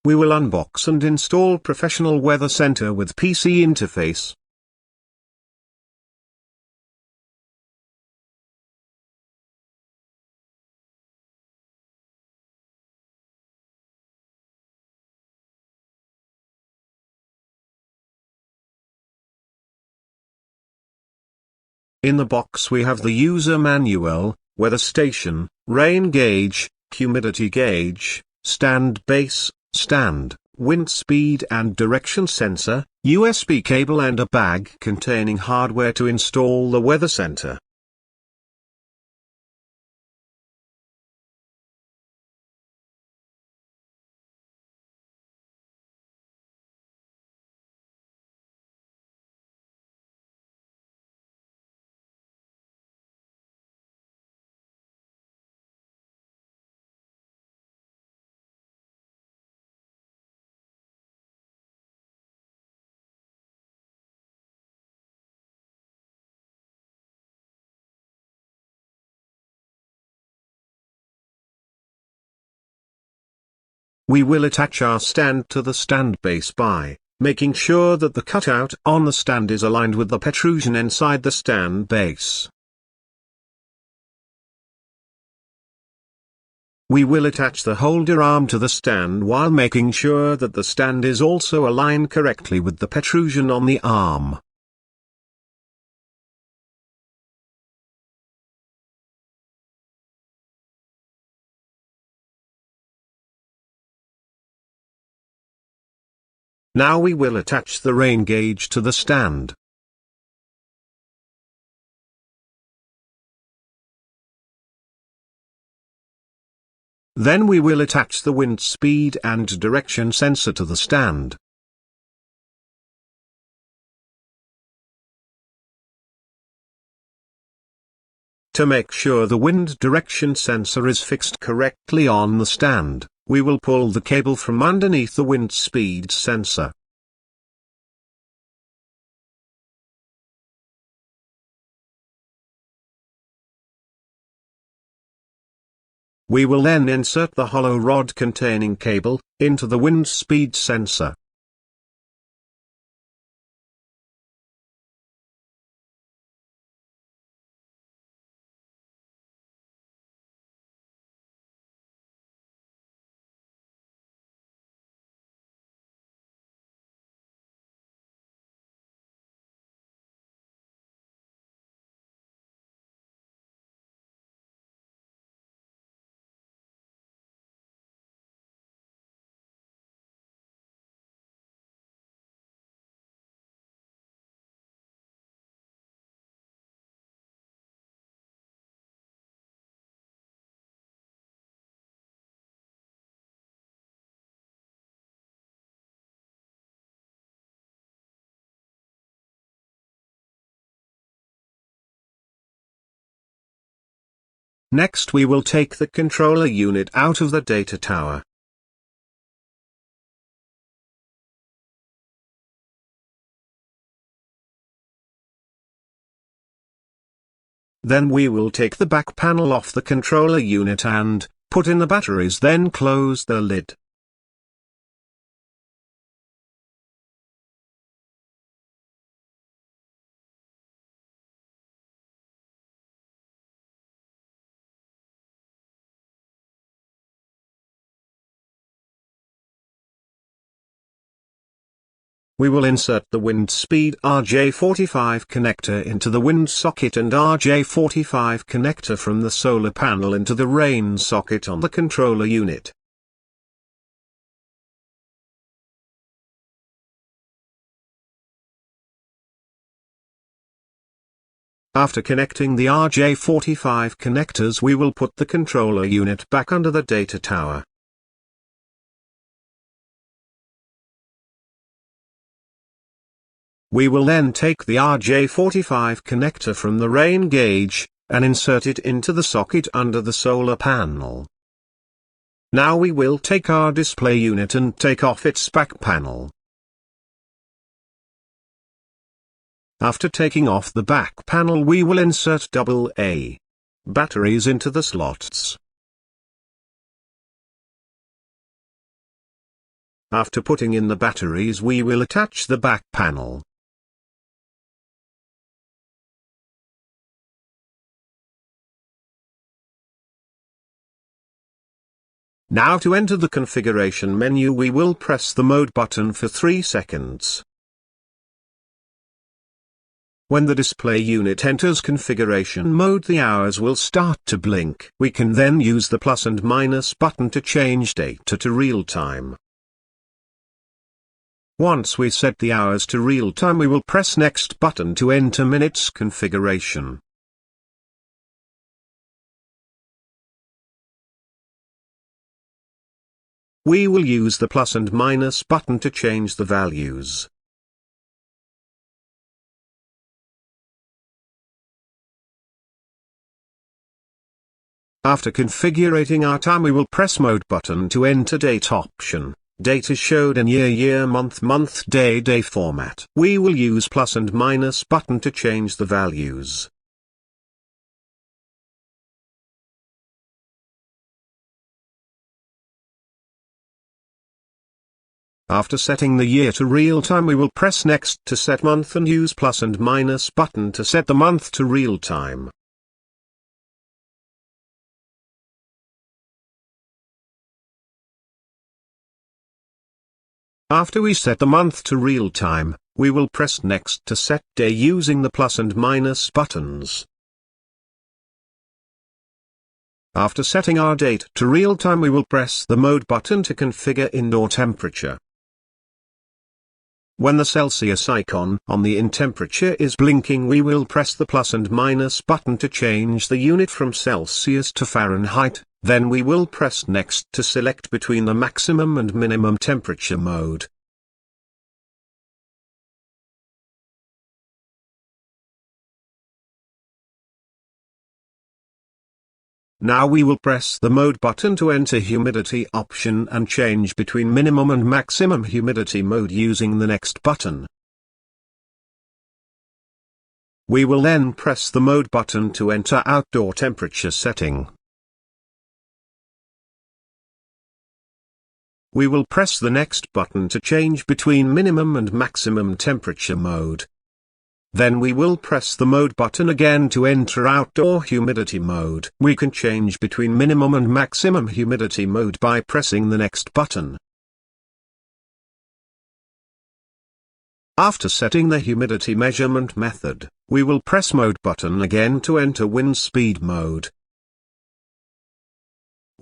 we will unbox and install Professional Weather Center with PC interface. In the box we have the user manual, weather station, rain gauge, humidity gauge, stand base, stand, wind speed and direction sensor, USB cable and a bag containing hardware to install the weather center. We will attach our stand to the stand base by making sure that the cutout on the stand is aligned with the protrusion inside the stand base. We will attach the holder arm to the stand while making sure that the stand is also aligned correctly with the protrusion on the arm. Now we will attach the rain gauge to the stand. Then we will attach the wind speed and direction sensor to the stand. To make sure the wind direction sensor is fixed correctly on the stand, we will pull the cable from underneath the wind speed sensor. We will then insert the hollow rod containing cable into the wind speed sensor. Next we will take the controller unit out of the data tower. Then we will take the back panel off the controller unit and put in the batteries, then close the lid. We will insert the wind speed RJ45 connector into the wind socket and RJ45 connector from the solar panel into the rain socket on the controller unit. After connecting the RJ45 connectors, we will put the controller unit back under the data tower. We will then take the RJ45 connector from the rain gauge, and insert it into the socket under the solar panel. Now we will take our display unit and take off its back panel. After taking off the back panel, we will insert AA batteries into the slots. After putting in the batteries, we will attach the back panel. Now to enter the configuration menu, we will press the mode button for 3 seconds. When the display unit enters configuration mode, the hours will start to blink. We can then use the plus and minus button to change data to real time. Once we set the hours to real time, we will press next button to enter minutes configuration. We will use the plus and minus button to change the values. After configuring our time, we will press mode button to enter date option. Date is showed in year, month, day format. We will use plus and minus button to change the values. After setting the year to real time, we will press next to set month and use plus and minus button to set the month to real time. After we set the month to real time, we will press next to set day using the plus and minus buttons. After setting our date to real time, we will press the mode button to configure indoor temperature. When the Celsius icon on the in temperature is blinking, we will press the plus and minus button to change the unit from Celsius to Fahrenheit. Then we will press next to select between the maximum and minimum temperature mode. Now we will press the mode button to enter humidity option and change between minimum and maximum humidity mode using the next button. We will then press the mode button to enter outdoor temperature setting. We will press the next button to change between minimum and maximum temperature mode. Then we will press the mode button again to enter outdoor humidity mode. We can change between minimum and maximum humidity mode by pressing the next button. After setting the humidity measurement method, we will press mode button again to enter wind speed mode.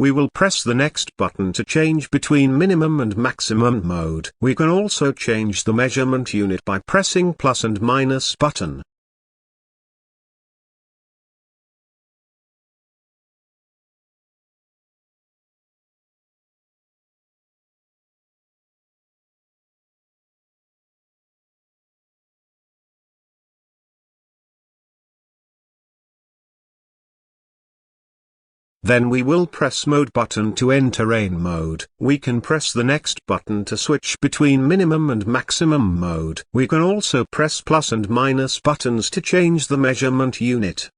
We will press the next button to change between minimum and maximum mode. We can also change the measurement unit by pressing plus and minus button. Then we will press mode button to enter rain mode. We can press the next button to switch between minimum and maximum mode. We can also press plus and minus buttons to change the measurement unit.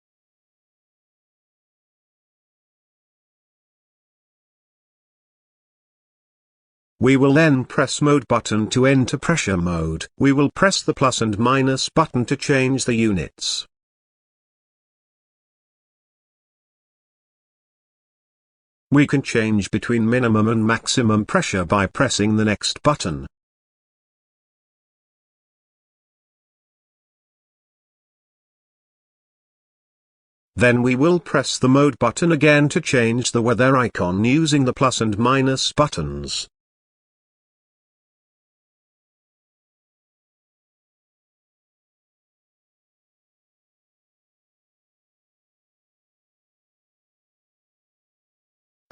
We will then press mode button to enter pressure mode. We will press the plus and minus button to change the units. We can change between minimum and maximum pressure by pressing the next button. Then we will press the mode button again to change the weather icon using the plus and minus buttons.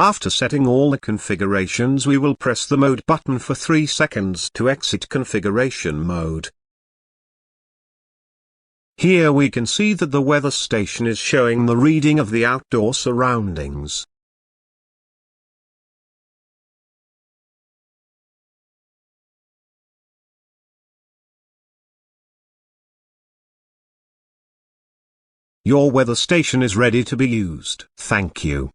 After setting all the configurations, we will press the mode button for 3 seconds to exit configuration mode. Here we can see that the weather station is showing the reading of the outdoor surroundings. Your weather station is ready to be used. Thank you.